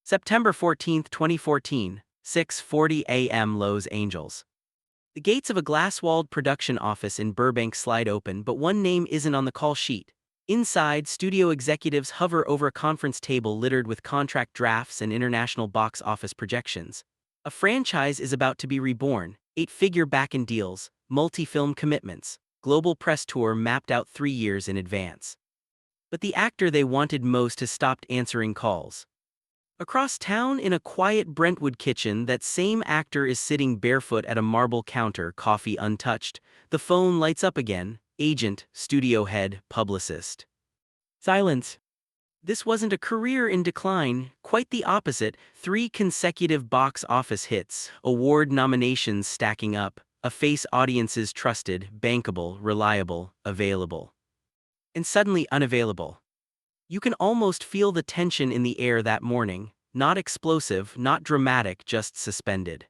September 14, 2014, 6:40 a.m. Los Angeles. The gates of a glass-walled production office in Burbank slide open, but one name isn't on the call sheet. Inside, studio executives hover over a conference table littered with contract drafts and international box office projections. A franchise is about to be reborn, 8-figure back-end deals, multi-film commitments, global press tour mapped out 3 years in advance. But the actor they wanted most has stopped answering calls. Across town in a quiet Brentwood kitchen, that same actor is sitting barefoot at a marble counter, coffee untouched. The phone lights up again. Agent, studio head, publicist. Silence. This wasn't a career in decline, quite the opposite. 3 consecutive box office hits, award nominations stacking up, a face audiences trusted, bankable, reliable, available. And suddenly unavailable. You can almost feel the tension in the air that morning, not explosive, not dramatic, just suspended.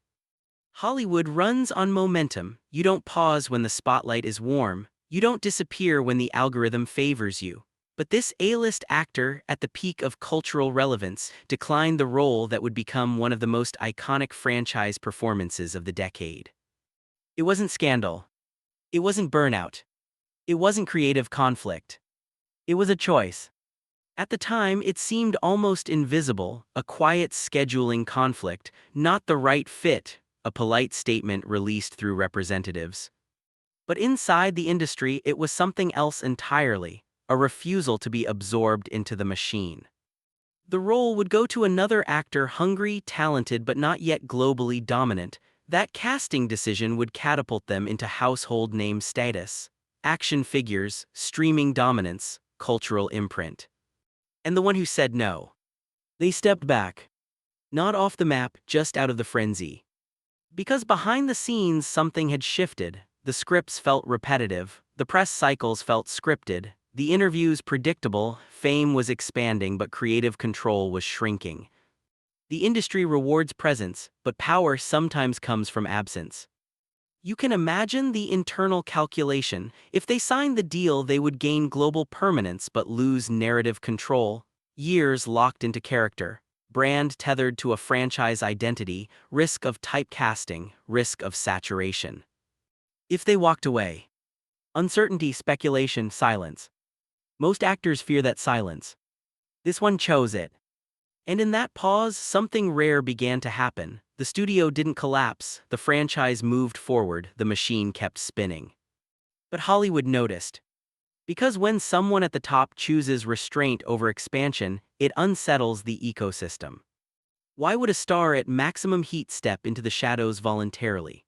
Hollywood runs on momentum. You don't pause when the spotlight is warm, you don't disappear when the algorithm favors you. But this A-list actor, at the peak of cultural relevance, declined the role that would become one of the most iconic franchise performances of the decade. It wasn't scandal. It wasn't burnout. It wasn't creative conflict. It was a choice. At the time, it seemed almost invisible, a quiet scheduling conflict, not the right fit, a polite statement released through representatives. But inside the industry, it was something else entirely, a refusal to be absorbed into the machine. The role would go to another actor, hungry, talented, but not yet globally dominant. That casting decision would catapult them into household name status, action figures, streaming dominance, cultural imprint. And the one who said no. They stepped back. Not off the map, just out of the frenzy. Because behind the scenes something had shifted. The scripts felt repetitive, the press cycles felt scripted, the interviews predictable, fame was expanding but creative control was shrinking. The industry rewards presence, but power sometimes comes from absence. You can imagine the internal calculation. If they signed the deal, they would gain global permanence but lose narrative control. Years locked into character, brand tethered to a franchise identity, risk of typecasting, risk of saturation. If they walked away, uncertainty, speculation, silence. Most actors fear that silence. This one chose it. And in that pause, something rare began to happen. The studio didn't collapse, the franchise moved forward, the machine kept spinning. But Hollywood noticed. Because when someone at the top chooses restraint over expansion, it unsettles the ecosystem. Why would a star at maximum heat step into the shadows voluntarily?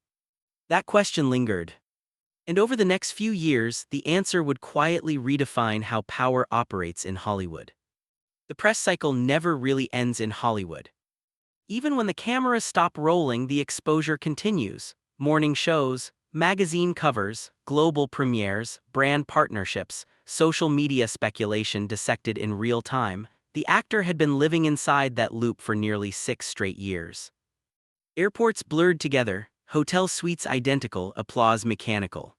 That question lingered. And over the next few years, the answer would quietly redefine how power operates in Hollywood. The press cycle never really ends in Hollywood. Even when the cameras stop rolling, the exposure continues. Morning shows, magazine covers, global premieres, brand partnerships, social media speculation dissected in real time. The actor had been living inside that loop for nearly 6 straight years. Airports blurred together, hotel suites identical, applause mechanical.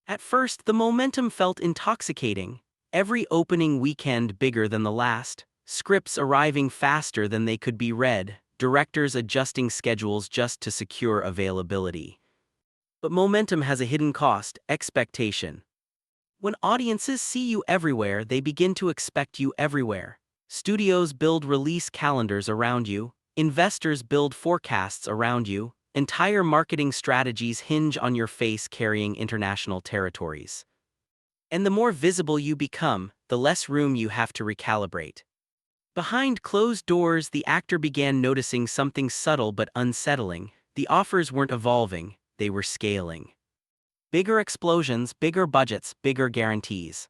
At first, the momentum felt intoxicating. Every opening weekend bigger than the last, scripts arriving faster than they could be read, directors adjusting schedules just to secure availability. But momentum has a hidden cost: expectation. When audiences see you everywhere, they begin to expect you everywhere. Studios build release calendars around you, investors build forecasts around you, entire marketing strategies hinge on your face carrying international territories. And the more visible you become, the less room you have to recalibrate. Behind closed doors, the actor began noticing something subtle but unsettling. The offers weren't evolving, they were scaling. Bigger explosions, bigger budgets, bigger guarantees.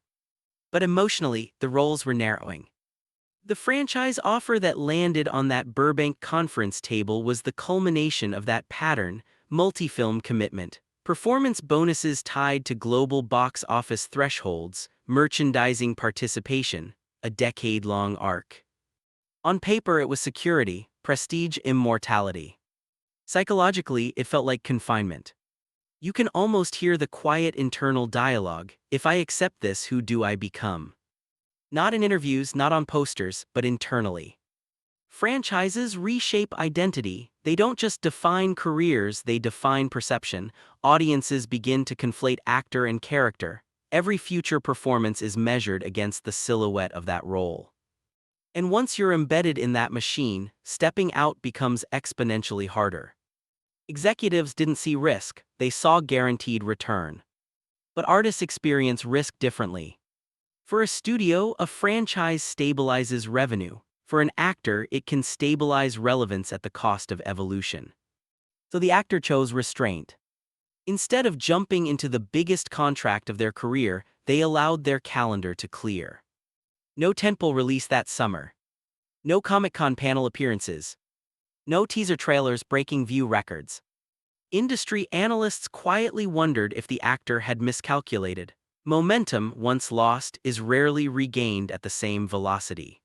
But emotionally, the roles were narrowing. The franchise offer that landed on that Burbank conference table was the culmination of that pattern: multi-film commitment, performance bonuses tied to global box office thresholds, merchandising participation, a decade-long arc. On paper, it was security, prestige, immortality. Psychologically, it felt like confinement. You can almost hear the quiet internal dialogue: if I accept this, who do I become? Not in interviews, not on posters, but internally. Franchises reshape identity. They don't just define careers, they define perception. Audiences begin to conflate actor and character. Every future performance is measured against the silhouette of that role. And once you're embedded in that machine, stepping out becomes exponentially harder. Executives didn't see risk, they saw guaranteed return. But artists experience risk differently. For a studio, a franchise stabilizes revenue. For an actor, it can stabilize relevance at the cost of evolution. So the actor chose restraint. Instead of jumping into the biggest contract of their career, they allowed their calendar to clear. No tentpole release that summer. No Comic-Con panel appearances. No teaser trailers breaking view records. Industry analysts quietly wondered if the actor had miscalculated. Momentum, once lost, is rarely regained at the same velocity.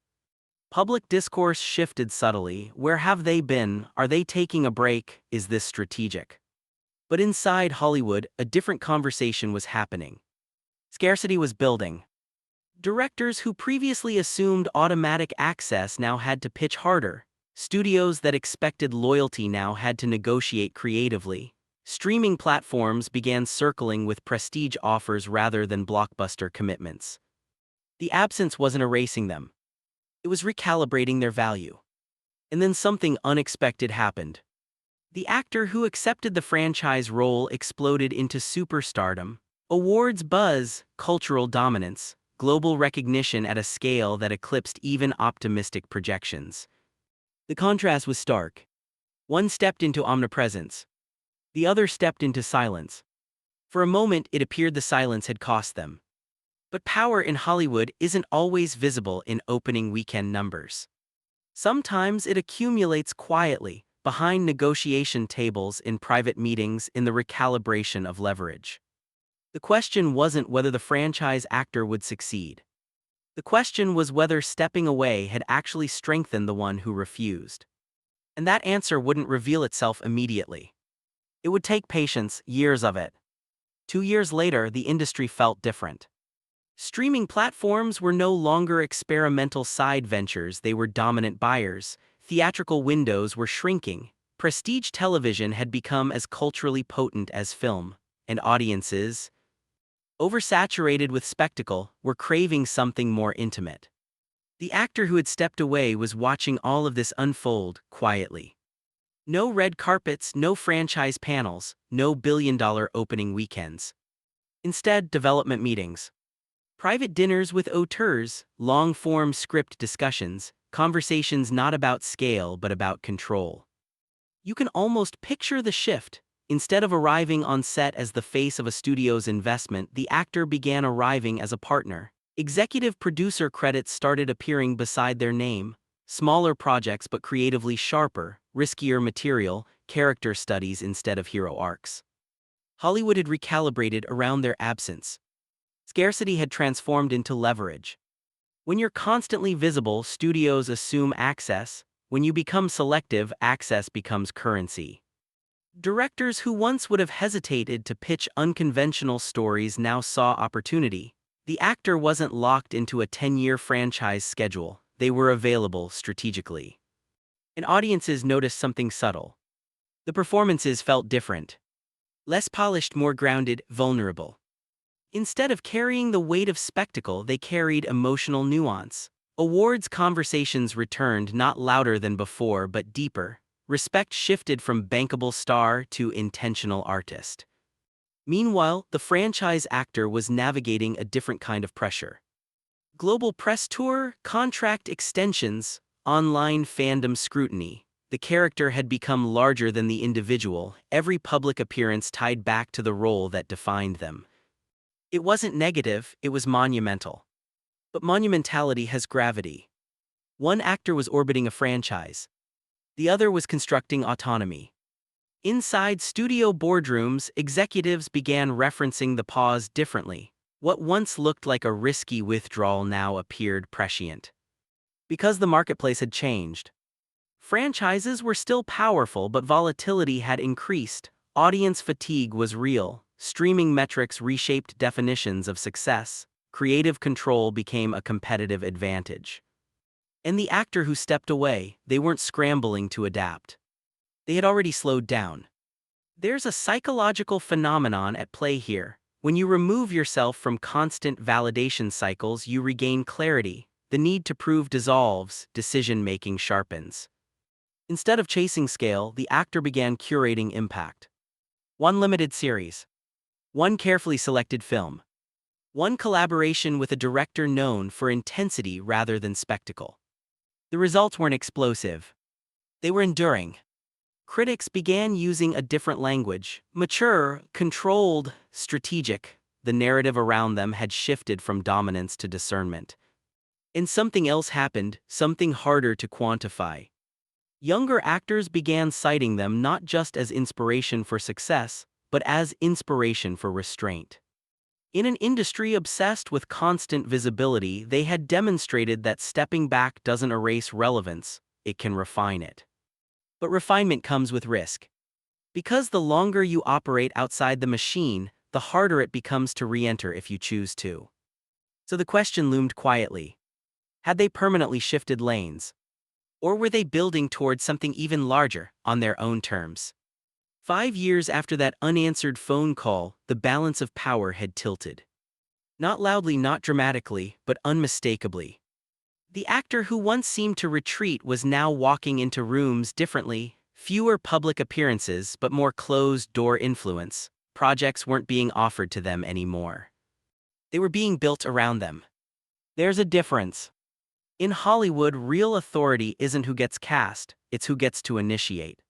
Public discourse shifted subtly. Where have they been? Are they taking a break? Is this strategic? But inside Hollywood, a different conversation was happening. Scarcity was building. Directors who previously assumed automatic access now had to pitch harder. Studios that expected loyalty now had to negotiate creatively. Streaming platforms began circling with prestige offers rather than blockbuster commitments. The absence wasn't erasing them. It was recalibrating their value. And then something unexpected happened. The actor who accepted the franchise role exploded into superstardom. Awards buzz, cultural dominance, global recognition at a scale that eclipsed even optimistic projections. The contrast was stark. One stepped into omnipresence. The other stepped into silence. For a moment, it appeared the silence had cost them. But power in Hollywood isn't always visible in opening weekend numbers. Sometimes it accumulates quietly, behind negotiation tables, in private meetings, in the recalibration of leverage. The question wasn't whether the franchise actor would succeed. The question was whether stepping away had actually strengthened the one who refused. And that answer wouldn't reveal itself immediately. It would take patience, years of it. 2 years later, the industry felt different. Streaming platforms were no longer experimental side ventures, they were dominant buyers. Theatrical windows were shrinking. Prestige television had become as culturally potent as film, and audiences, oversaturated with spectacle, were craving something more intimate. The actor who had stepped away was watching all of this unfold quietly. No red carpets, no franchise panels, no billion-dollar opening weekends. Instead, development meetings. Private dinners with auteurs, long-form script discussions, conversations not about scale but about control. You can almost picture the shift. Instead of arriving on set as the face of a studio's investment, the actor began arriving as a partner. Executive producer credits started appearing beside their name. Smaller projects but creatively sharper, riskier material, character studies instead of hero arcs. Hollywood had recalibrated around their absence. Scarcity had transformed into leverage. When you're constantly visible, studios assume access. When you become selective, access becomes currency. Directors who once would have hesitated to pitch unconventional stories now saw opportunity. The actor wasn't locked into a 10-year franchise schedule, they were available strategically. And audiences noticed something subtle. The performances felt different. Less polished, more grounded, vulnerable. Instead of carrying the weight of spectacle, they carried emotional nuance. Awards conversations returned, not louder than before but deeper. Respect shifted from bankable star to intentional artist. Meanwhile, the franchise actor was navigating a different kind of pressure. Global press tour, contract extensions, online fandom scrutiny. The character had become larger than the individual, every public appearance tied back to the role that defined them. It wasn't negative, it was monumental. But monumentality has gravity. One actor was orbiting a franchise. The other was constructing autonomy. Inside studio boardrooms, executives began referencing the pause differently. What once looked like a risky withdrawal now appeared prescient. Because the marketplace had changed. Franchises were still powerful, but volatility had increased. Audience fatigue was real. Streaming metrics reshaped definitions of success. Creative control became a competitive advantage. And the actor who stepped away, they weren't scrambling to adapt. They had already slowed down. There's a psychological phenomenon at play here. When you remove yourself from constant validation cycles, you regain clarity. The need to prove dissolves, decision-making sharpens. Instead of chasing scale, the actor began curating impact. One limited series. One carefully selected film. One collaboration with a director known for intensity rather than spectacle. The results weren't explosive. They were enduring. Critics began using a different language, mature, controlled, strategic. The narrative around them had shifted from dominance to discernment. And something else happened, something harder to quantify. Younger actors began citing them not just as inspiration for success, but as inspiration for restraint. In an industry obsessed with constant visibility, they had demonstrated that stepping back doesn't erase relevance, it can refine it. But refinement comes with risk. Because the longer you operate outside the machine, the harder it becomes to re-enter if you choose to. So the question loomed quietly. Had they permanently shifted lanes? Or were they building towards something even larger, on their own terms? 5 years after that unanswered phone call, the balance of power had tilted. Not loudly, not dramatically, but unmistakably. The actor who once seemed to retreat was now walking into rooms differently, fewer public appearances but more closed-door influence. Projects weren't being offered to them anymore. They were being built around them. There's a difference. In Hollywood, real authority isn't who gets cast, it's who gets to initiate.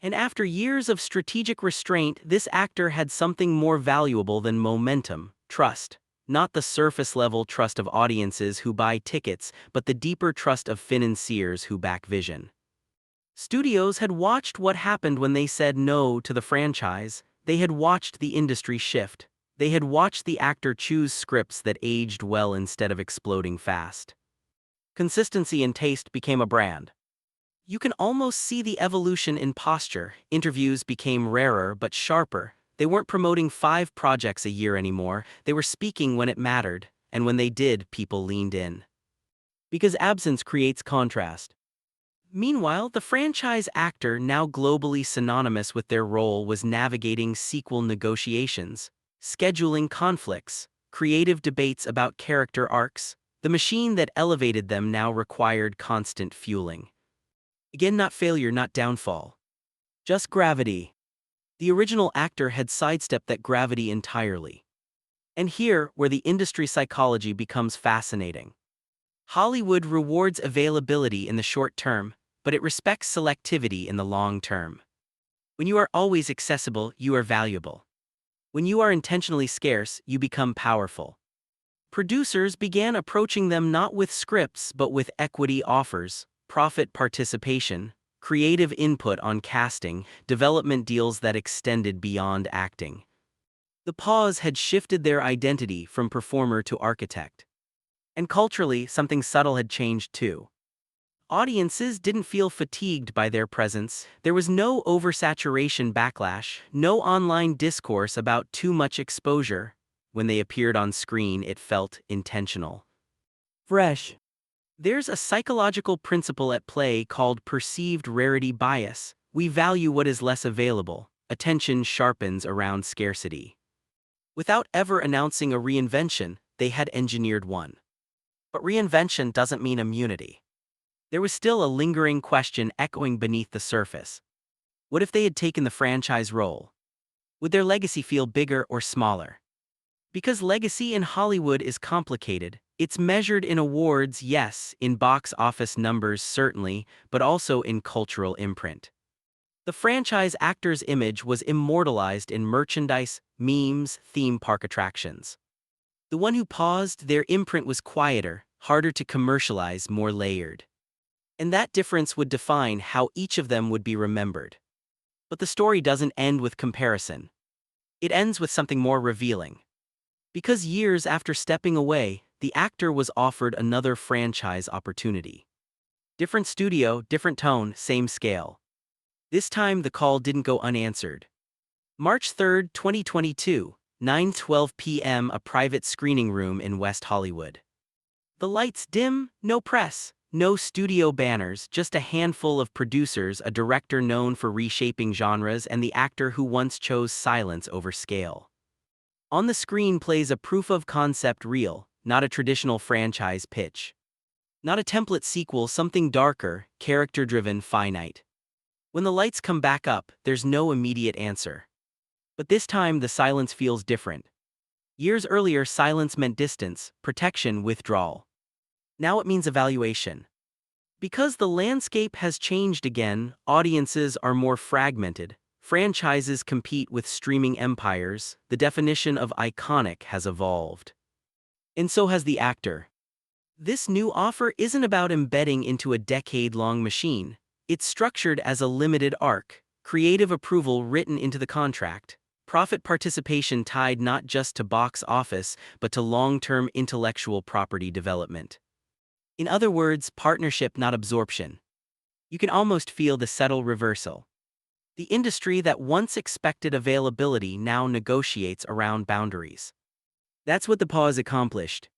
And after years of strategic restraint, this actor had something more valuable than momentum: trust. Not the surface-level trust of audiences who buy tickets, but the deeper trust of financiers who back vision. Studios had watched what happened when they said no to the franchise. They had watched the industry shift. They had watched the actor choose scripts that aged well instead of exploding fast. Consistency in taste became a brand. You can almost see the evolution in posture. Interviews became rarer but sharper. They weren't promoting 5 projects a year anymore. They were speaking when it mattered, and when they did, people leaned in. Because absence creates contrast. Meanwhile, the franchise actor, now globally synonymous with their role, was navigating sequel negotiations, scheduling conflicts, creative debates about character arcs. The machine that elevated them now required constant fueling. Again, not failure, not downfall. Just gravity. The original actor had sidestepped that gravity entirely. And here, where the industry psychology becomes fascinating. Hollywood rewards availability in the short term, but it respects selectivity in the long term. When you are always accessible, you are valuable. When you are intentionally scarce, you become powerful. Producers began approaching them not with scripts but with equity offers, profit participation, creative input on casting, development deals that extended beyond acting. The pause had shifted their identity from performer to architect. And culturally, something subtle had changed too. Audiences didn't feel fatigued by their presence. There was no oversaturation backlash, no online discourse about too much exposure. When they appeared on screen, it felt intentional. Fresh. There's a psychological principle at play called perceived rarity bias. We value what is less available. Attention sharpens around scarcity. Without ever announcing a reinvention, they had engineered one. But reinvention doesn't mean immunity. There was still a lingering question echoing beneath the surface. What if they had taken the franchise role? Would their legacy feel bigger or smaller? Because legacy in Hollywood is complicated. It's measured in awards, yes, in box office numbers certainly, but also in cultural imprint. The franchise actor's image was immortalized in merchandise, memes, theme park attractions. The one who paused, their imprint was quieter, harder to commercialize, more layered. And that difference would define how each of them would be remembered. But the story doesn't end with comparison. It ends with something more revealing. Because years after stepping away, the actor was offered another franchise opportunity. Different studio, different tone, same scale. This time the call didn't go unanswered. March 3, 2022, 9:12 p.m. A private screening room in West Hollywood. The lights dim, no press, No studio banners, just a handful of producers, a director known for reshaping genres, and the actor who once chose silence over scale. On the screen plays a proof-of-concept reel, not a traditional franchise pitch. Not a template sequel, something darker, character-driven, finite. When the lights come back up, there's no immediate answer. But this time the silence feels different. Years earlier, silence meant distance, protection, withdrawal. Now it means evaluation. Because the landscape has changed again, audiences are more fragmented, franchises compete with streaming empires, the definition of iconic has evolved. And so has the actor. This new offer isn't about embedding into a decade-long machine. It's structured as a limited arc, creative approval written into the contract, profit participation tied not just to box office but to long-term intellectual property development. In other words, partnership, not absorption. You can almost feel the subtle reversal. The industry that once expected availability now negotiates around boundaries. That's what the pause accomplished.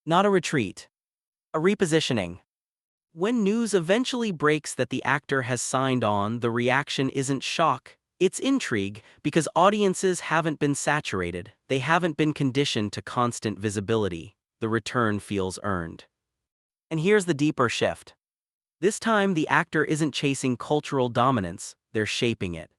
Not a retreat. A repositioning. When news eventually breaks that the actor has signed on, the reaction isn't shock, it's intrigue, because audiences haven't been saturated, they haven't been conditioned to constant visibility. The return feels earned. And here's the deeper shift. This time the actor isn't chasing cultural dominance, they're shaping it.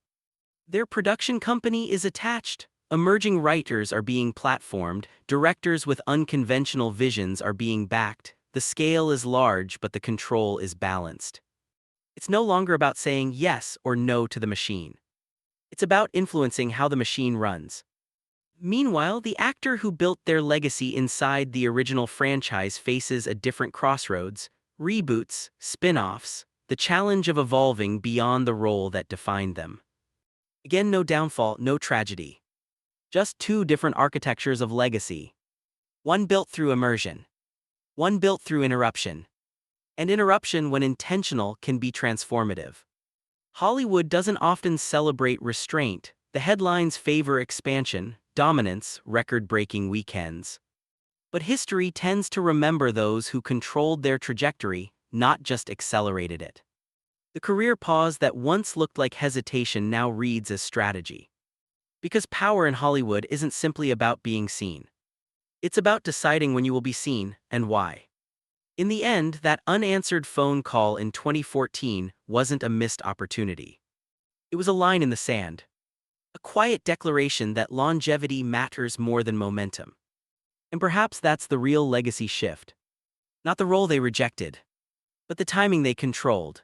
Their production company is attached. Emerging writers are being platformed, directors with unconventional visions are being backed. The scale is large, but the control is balanced. It's no longer about saying yes or no to the machine. It's about influencing how the machine runs. Meanwhile, the actor who built their legacy inside the original franchise faces a different crossroads: reboots, spin-offs, the challenge of evolving beyond the role that defined them. Again, no downfall, no tragedy. Just two different architectures of legacy. One built through immersion. One built through interruption. And interruption, when intentional, can be transformative. Hollywood doesn't often celebrate restraint. The headlines favor expansion, dominance, record-breaking weekends. But history tends to remember those who controlled their trajectory, not just accelerated it. The career pause that once looked like hesitation now reads as strategy. Because power in Hollywood isn't simply about being seen. It's about deciding when you will be seen, and why. In the end, that unanswered phone call in 2014 wasn't a missed opportunity. It was a line in the sand. A quiet declaration that longevity matters more than momentum. And perhaps that's the real legacy shift. Not the role they rejected, but the timing they controlled.